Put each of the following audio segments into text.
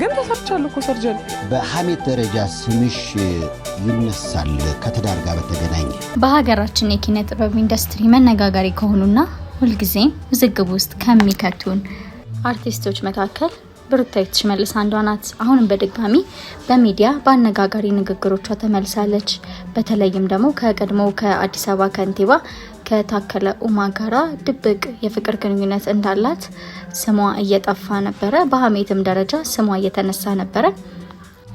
ግን ተሰርቻለሁ እኮ ሰርጀሪ። በሐሜት ደረጃ ስምሽ ይነሳል ከትዳር ጋር በተገናኘ። በሀገራችን የኪነ ጥበብ ኢንዱስትሪ መነጋገሪ ከሆኑና ሁልጊዜ ውዝግብ ውስጥ ከሚከቱን አርቲስቶች መካከል ብሩክታዊት ሽመልስ አንዷ ናት። አሁንም በድጋሚ በሚዲያ በአነጋጋሪ ንግግሮቿ ተመልሳለች። በተለይም ደግሞ ከቀድሞው ከአዲስ አበባ ከንቲባ ከታከለ ኡማ ጋራ ድብቅ የፍቅር ግንኙነት እንዳላት ስሟ እየጠፋ ነበረ። በሐሜትም ደረጃ ስሟ እየተነሳ ነበረ።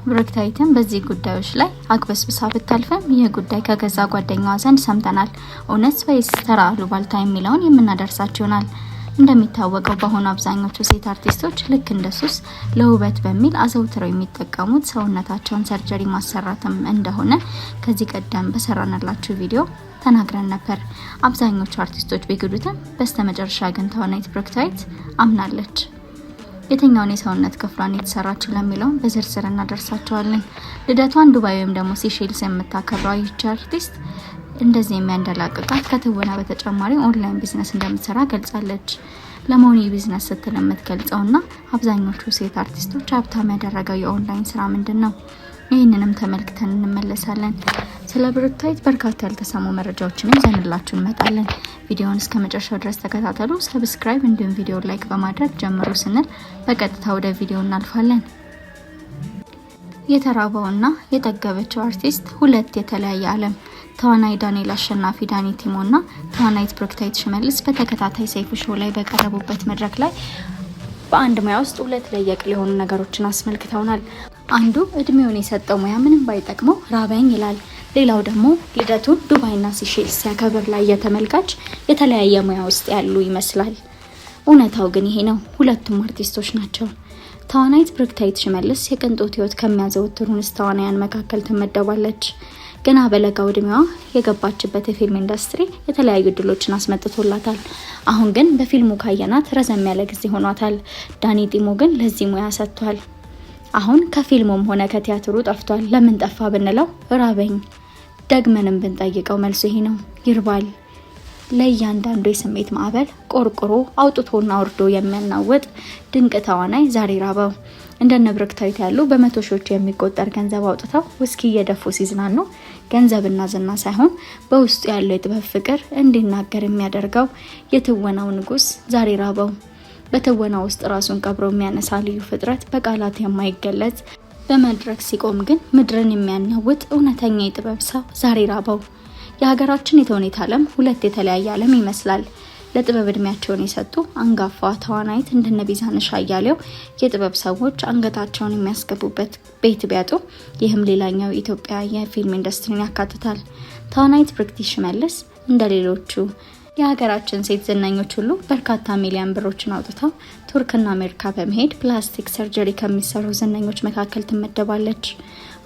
ብሩክታዊትም በዚህ ጉዳዮች ላይ አግበስብሳ ብታልፈም ይህ ጉዳይ ከገዛ ጓደኛዋ ዘንድ ሰምተናል። እውነት ወይስ ተራ አሉባልታ የሚለውን የምናደርሳችሁ ይሆናል። እንደሚታወቀው በአሁኑ አብዛኞቹ ሴት አርቲስቶች ልክ እንደሱስ ለውበት በሚል አዘውትረው የሚጠቀሙት ሰውነታቸውን ሰርጀሪ ማሰራትም እንደሆነ ከዚህ ቀደም በሰራናላችሁ ቪዲዮ ተናግረን ነበር። አብዛኞቹ አርቲስቶች ቢክዱትም በስተመጨረሻ ግን ተዋናይት ብሩክታዊት አምናለች። የትኛውን የሰውነት ክፍሏን የተሰራችው ለሚለው በዝርዝር እናደርሳቸዋለን። ልደቷን ዱባይ ወይም ደግሞ ሲሼልስ የምታከብረው ይህች አርቲስት እንደዚህ የሚያንደላቅቃት ከትወና በተጨማሪ ኦንላይን ቢዝነስ እንደምትሰራ ገልጻለች። ለመሆኑ ቢዝነስ ስትል የምትገልጸውና አብዛኞቹ ሴት አርቲስቶች ሀብታም ያደረገው የኦንላይን ስራ ምንድነው? ይህንንም ተመልክተን እንመለሳለን። ስለ ብሩክታዊት በርካታ ያልተሰሙ መረጃዎችን ይዘንላችሁ እንመጣለን። ቪዲዮውን እስከ መጨረሻው ድረስ ተከታተሉ። ሰብስክራይብ እንዲሁም ቪዲዮ ላይክ በማድረግ ጀምሩ ስንል በቀጥታ ወደ ቪዲዮ እናልፋለን። የተራበውና የጠገበችው አርቲስት ሁለት የተለያየ ዓለም። ተዋናይ ዳንኤል አሸናፊ ዳኒ ቲሞና ተዋናይት ብሩክታዊት ሽመልስ በተከታታይ ሰይፉ ሾው ላይ በቀረቡበት መድረክ ላይ በአንድ ሙያ ውስጥ ሁለት ለየቅል የሆኑ ነገሮችን አስመልክተውናል። አንዱ እድሜውን የሰጠው ሙያ ምንም ባይጠቅመው ራበኝ ይላል። ሌላው ደግሞ ልደቱን ዱባይና ሲሼልስ ሲያከብር ላይ የተመልካች የተለያየ ሙያ ውስጥ ያሉ ይመስላል። እውነታው ግን ይሄ ነው። ሁለቱም አርቲስቶች ናቸው። ተዋናይት ብሩክታዊት ሽመልስ የቅንጦት ህይወት ከሚያዘወትሩ እንስት ተዋናያን መካከል ትመደባለች። ገና በለጋው እድሜዋ የገባችበት የፊልም ኢንዱስትሪ የተለያዩ ድሎችን አስመጥቶላታል። አሁን ግን በፊልሙ ካየናት ረዘም ያለ ጊዜ ሆኗታል። ዳኒ ጢሞ ግን ለዚህ ሙያ ሰጥቷል። አሁን ከፊልሙም ሆነ ከቲያትሩ ጠፍቷል። ለምን ጠፋ ብንለው ራበኝ። ደግመንም ብንጠይቀው መልሱ ይሄ ነው፣ ይርባል። ለእያንዳንዱ የስሜት ማዕበል ቆርቆሮ አውጥቶና አውርዶ የሚያናወጥ ድንቅ ተዋናይ ዛሬ ራበው። እንደነ ብሩክታዊት ያሉ በመቶ ሺዎች የሚቆጠር ገንዘብ አውጥተው ውስኪ እየደፉ ሲዝናኑ ገንዘብና ዝና ሳይሆን በውስጡ ያለው የጥበብ ፍቅር እንዲናገር የሚያደርገው የትወናው ንጉስ ዛሬ ራበው። በትወና ውስጥ ራሱን ቀብሮ የሚያነሳ ልዩ ፍጥረት በቃላት የማይገለጽ በመድረክ ሲቆም ግን ምድርን የሚያናውጥ እውነተኛ የጥበብ ሰው ዛሬ ራበው። የሀገራችን የተውኔት ዓለም ሁለት የተለያየ ዓለም ይመስላል። ለጥበብ እድሜያቸውን የሰጡ አንጋፋ ተዋናይት እንደነ ቢዛነሽ አያሌው የጥበብ ሰዎች አንገታቸውን የሚያስገቡበት ቤት ቢያጡ፣ ይህም ሌላኛው ኢትዮጵያ የፊልም ኢንዱስትሪን ያካትታል። ተዋናይት ብሩክታዊት ሽመልስ እንደሌሎቹ የሀገራችን ሴት ዝነኞች ሁሉ በርካታ ሚሊዮን ብሮችን አውጥተው ቱርክና አሜሪካ በመሄድ ፕላስቲክ ሰርጀሪ ከሚሰሩ ዝነኞች መካከል ትመደባለች።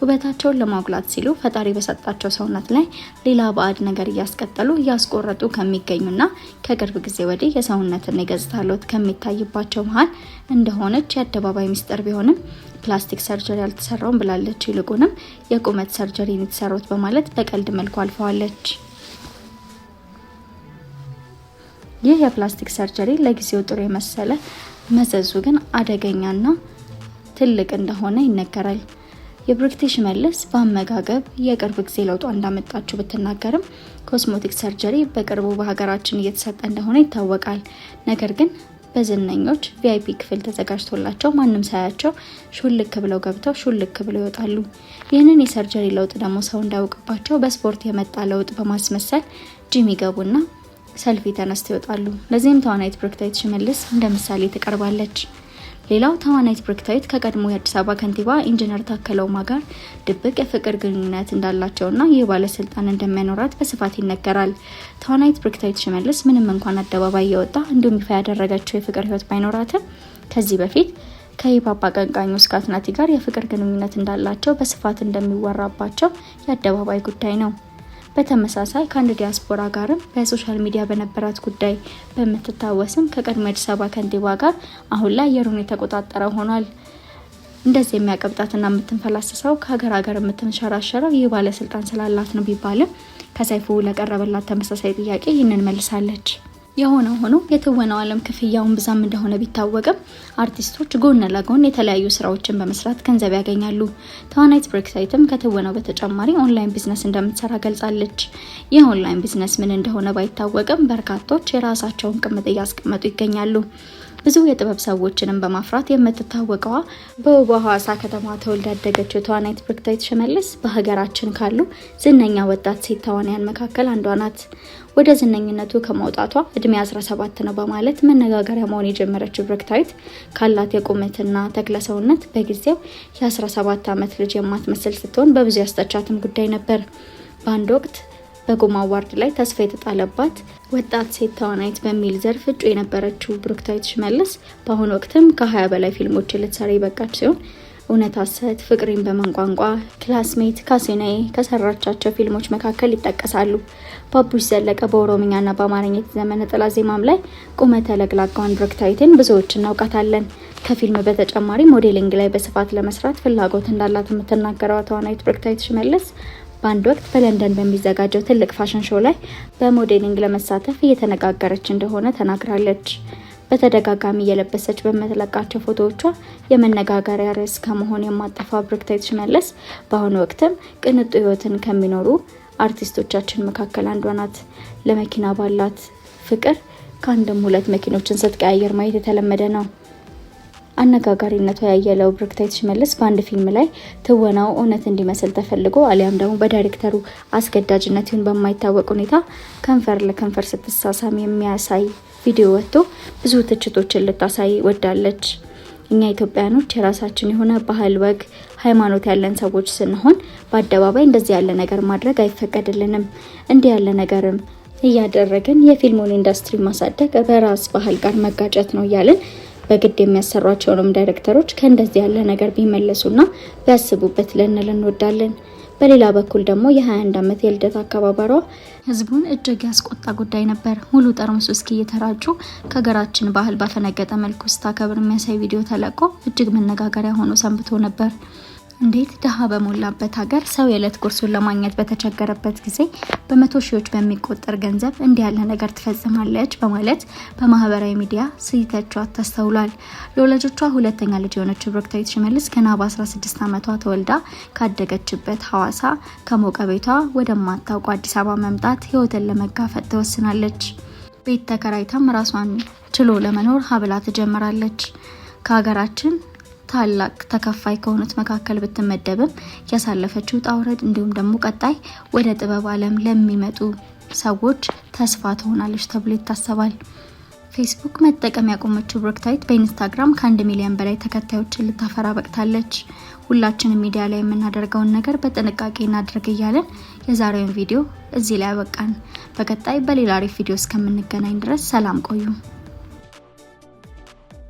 ውበታቸውን ለማጉላት ሲሉ ፈጣሪ በሰጣቸው ሰውነት ላይ ሌላ ባዕድ ነገር እያስቀጠሉ እያስቆረጡ ከሚገኙና ከቅርብ ጊዜ ወዲህ የሰውነትን የገጽታ ለውጥ ከሚታይባቸው መሀል እንደሆነች የአደባባይ ሚስጥር ቢሆንም ፕላስቲክ ሰርጀሪ አልተሰራውም ብላለች። ይልቁንም የቁመት ሰርጀሪ የተሰሩት በማለት በቀልድ መልኩ አልፈዋለች። ይህ የፕላስቲክ ሰርጀሪ ለጊዜው ጥሩ የመሰለ መዘዙ ግን አደገኛና ትልቅ እንደሆነ ይነገራል። የብሩክታዊት ሽመልስ በአመጋገብ የቅርብ ጊዜ ለውጧ እንዳመጣችው ብትናገርም ኮስሞቲክ ሰርጀሪ በቅርቡ በሀገራችን እየተሰጠ እንደሆነ ይታወቃል። ነገር ግን በዝነኞች ቪአይፒ ክፍል ተዘጋጅቶላቸው ማንም ሳያቸው ሹልክ ብለው ገብተው ሹልክ ብለው ይወጣሉ። ይህንን የሰርጀሪ ለውጥ ደግሞ ሰው እንዳያውቅባቸው በስፖርት የመጣ ለውጥ በማስመሰል ጂም ይገቡና ሰልፊ ተነስተው ይወጣሉ። ለዚህም ተዋናይት ብሩክታዊት ሽመልስ እንደ ምሳሌ ትቀርባለች። ሌላው ተዋናይት ብሩክታዊት ከቀድሞ የአዲስ አበባ ከንቲባ ኢንጂነር ታከለ ኡማ ጋር ድብቅ የፍቅር ግንኙነት እንዳላቸውና ይህ ባለስልጣን እንደሚያኖራት በስፋት ይነገራል። ተዋናይት ብሩክታዊት ሽመልስ ምንም እንኳን አደባባይ የወጣ እንዲሁም ይፋ ያደረገችው የፍቅር ህይወት ባይኖራትም ከዚህ በፊት ከሂፓፕ አቀንቃኙ ስካት ናቲ ጋር የፍቅር ግንኙነት እንዳላቸው በስፋት እንደሚወራባቸው የአደባባይ ጉዳይ ነው። በተመሳሳይ ከአንድ ዲያስፖራ ጋርም በሶሻል ሚዲያ በነበራት ጉዳይ በመተታወስም ከቀድሞ አዲስ አበባ ከንቲባ ጋር አሁን ላይ አየሩን የተቆጣጠረ ሆኗል። እንደዚህ የሚያቀብጣትና የምትንፈላሰሰው ከሀገር ሀገር የምትንሸራሸረው ይህ ባለስልጣን ስላላት ነው ቢባልም ከሰይፉ ለቀረበላት ተመሳሳይ ጥያቄ ይህንን መልሳለች። የሆነ ሆኖ የትወናው ዓለም ክፍያውን ብዛም እንደሆነ ቢታወቅም አርቲስቶች ጎን ለጎን የተለያዩ ስራዎችን በመስራት ገንዘብ ያገኛሉ። ተዋናይት ብሩክታይትም ከትወናው በተጨማሪ ኦንላይን ቢዝነስ እንደምትሰራ ገልጻለች። ይህ ኦንላይን ቢዝነስ ምን እንደሆነ ባይታወቅም በርካቶች የራሳቸውን ቅምጥ እያስቀመጡ ይገኛሉ። ብዙ የጥበብ ሰዎችንም በማፍራት የምትታወቀው በውቧ ሐዋሳ ከተማ ተወልዳ ያደገችው ተዋናይት ብሩክታይት ሽመልስ በሀገራችን ካሉ ዝነኛ ወጣት ሴት ተዋናያን መካከል አንዷ ናት። ወደ ዝነኝነቱ ከመውጣቷ እድሜ 17 ነው በማለት መነጋገሪያ መሆን የጀመረችው ብሩክታይት ካላት የቁመትና ተክለሰውነት በጊዜው የ17 ዓመት ልጅ የማትመስል ስትሆን በብዙ ያስተቻትም ጉዳይ ነበር። በአንድ ወቅት በጉማ አዋርድ ላይ ተስፋ የተጣለባት ወጣት ሴት ተዋናይት በሚል ዘርፍ እጩ የነበረችው ብሩክታይት ሽመልስ በአሁኑ ወቅትም ከ20 በላይ ፊልሞችን ልትሰራ የበቃች ሲሆን እውነት ሐሰት፣ ፍቅሬን በመንቋንቋ፣ ክላስሜት፣ ካሲናዬ ከሰራቻቸው ፊልሞች መካከል ይጠቀሳሉ። ባቡሽ ዘለቀ በኦሮምኛና በአማርኛ የተዘመነ ጥላ ዜማም ላይ ቁመተ ለግላጋዋን ብሩክታይትን ብዙዎች እናውቃታለን። ከፊልም በተጨማሪ ሞዴሊንግ ላይ በስፋት ለመስራት ፍላጎት እንዳላት የምትናገረው ተዋናይት ብሩክታይት ሽመልስ በአንድ ወቅት በለንደን በሚዘጋጀው ትልቅ ፋሽን ሾው ላይ በሞዴሊንግ ለመሳተፍ እየተነጋገረች እንደሆነ ተናግራለች። በተደጋጋሚ እየለበሰች በመተለቃቸው ፎቶዎቿ የመነጋገሪያ ርዕስ ከመሆን የማጠፋ ብሩክታይት ሽመልስ በአሁኑ ወቅትም ቅንጡ ህይወትን ከሚኖሩ አርቲስቶቻችን መካከል አንዷ ናት። ለመኪና ባላት ፍቅር ከአንድም ሁለት መኪኖችን ስትቀያየር ማየት የተለመደ ነው። አነጋጋሪነቷ ያየለው ብሩክታይት ሽመልስ በአንድ ፊልም ላይ ትወናው እውነት እንዲመስል ተፈልጎ አሊያም ደግሞ በዳይሬክተሩ አስገዳጅነት ይሁን በማይታወቅ ሁኔታ ከንፈር ለከንፈር ስትሳሳም የሚያሳይ ቪዲዮ ወጥቶ ብዙ ትችቶችን ልታሳይ ወዳለች። እኛ ኢትዮጵያኖች የራሳችን የሆነ ባህል፣ ወግ፣ ሃይማኖት ያለን ሰዎች ስንሆን በአደባባይ እንደዚህ ያለ ነገር ማድረግ አይፈቀድልንም። እንዲህ ያለ ነገርም እያደረግን የፊልሙን ኢንዱስትሪ ማሳደግ በራስ ባህል ጋር መጋጨት ነው እያልን በግድ የሚያሰሯቸውንም ዳይሬክተሮች ከእንደዚህ ያለ ነገር ቢመለሱና ቢያስቡበት ልንል እንወዳለን። በሌላ በኩል ደግሞ የ21 ዓመት የልደት አከባበሯ ህዝቡን እጅግ ያስቆጣ ጉዳይ ነበር። ሙሉ ጠርሙስ ውስኪ እየተራጩ ከሀገራችን ባህል ባፈነገጠ መልኩ ስታከብር የሚያሳይ ቪዲዮ ተለቆ እጅግ መነጋገሪያ ሆኖ ሰንብቶ ነበር። እንዴት ድሃ በሞላበት ሀገር ሰው የዕለት ጉርሱን ለማግኘት በተቸገረበት ጊዜ በመቶ ሺዎች በሚቆጠር ገንዘብ እንዲህ ያለ ነገር ትፈጽማለች በማለት በማህበራዊ ሚዲያ ሲተቿት ተስተውሏል። ለወላጆቿ ሁለተኛ ልጅ የሆነችው ብሩክታይት ሽመልስ ገና በ16 ዓመቷ ተወልዳ ካደገችበት ሐዋሳ ከሞቀ ቤቷ ወደማታውቀው አዲስ አበባ መምጣት ህይወትን ለመጋፈጥ ትወስናለች። ቤት ተከራይታም ራሷን ችሎ ለመኖር ሀብላ ትጀምራለች። ከሀገራችን ታላቅ ተከፋይ ከሆኑት መካከል ብትመደብም ያሳለፈችው ጣውረድ እንዲሁም ደግሞ ቀጣይ ወደ ጥበብ ዓለም ለሚመጡ ሰዎች ተስፋ ትሆናለች ተብሎ ይታሰባል። ፌስቡክ መጠቀም ያቆመችው ብሩክታይት በኢንስታግራም ከ1 ሚሊዮን በላይ ተከታዮችን ልታፈራ በቅታለች። ሁላችንም ሚዲያ ላይ የምናደርገውን ነገር በጥንቃቄ እናድርግ እያለን የዛሬውን ቪዲዮ እዚህ ላይ አበቃን። በቀጣይ በሌላ አሪፍ ቪዲዮ እስከምንገናኝ ድረስ ሰላም ቆዩ።